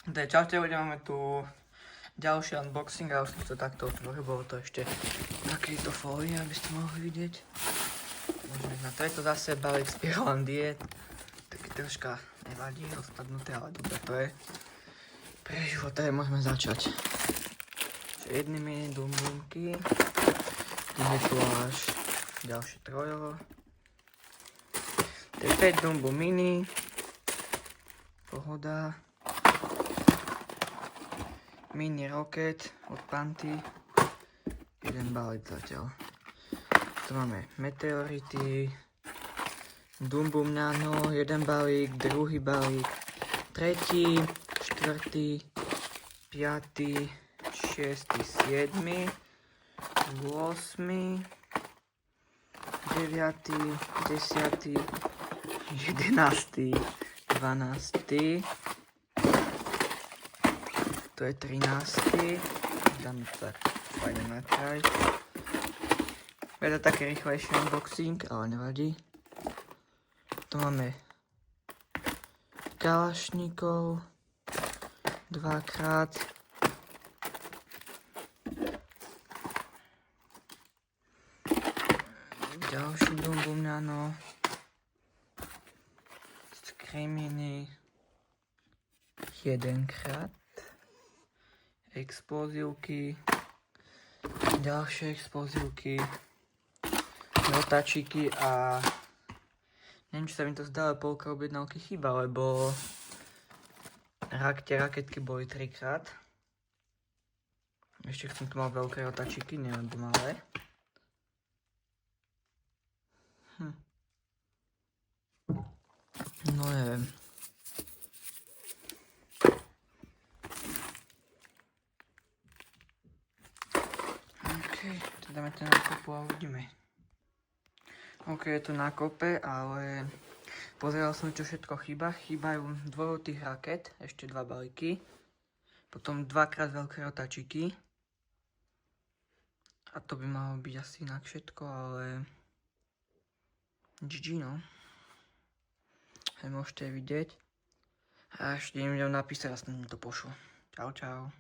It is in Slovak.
Čaute ľudia, máme tu ďalší unboxing a už som to takto otvoril, bolo to ešte takéto fólie, aby ste mohli vidieť. Môžeme na to, je to zase balík z Pirlandie, taký troška nevadí, rozpadnuté, ale dobre to je. Pre život, takže môžeme začať. Jednými dumbumky, je tu až ďalšie trojo. To je 5 dumbu mini, pohoda. Mini Rocket od Panty, jeden balík zatiaľ. Tu máme Meteority, Dumbum Nano, jeden balík, druhý balík, tretí, štvrtý, piatý, šiestý, siedmy, 8, 9, 10, 11, 12. To je 13. Dáme to tak fajne na kraj. Je to taký rýchlejší unboxing, ale nevadí. Tu máme Kalašníkov dvakrát. Ďalší Dumbum Nano. Screaminy jedenkrát. Explozívky, ďalšie explozívky, rotačíky a neviem, či sa mi to zdá, ale polka objednávky chýba, lebo tie raketky boli 3-krát. Ešte som tu mal veľké rotačíky, neviem, malé. No neviem. To dáme to na kopu a uvidíme. OK, je to na kope, ale pozeral som, čo všetko chýba. Chýbajú dvojitých raket, ešte 2 balíky. Potom 2-krát veľké rotačiky. A to by malo byť asi inak všetko, ale GG no. Môžete vidieť. A ešte im idem napísať, aspoň mi to pošlo. Čau, čau.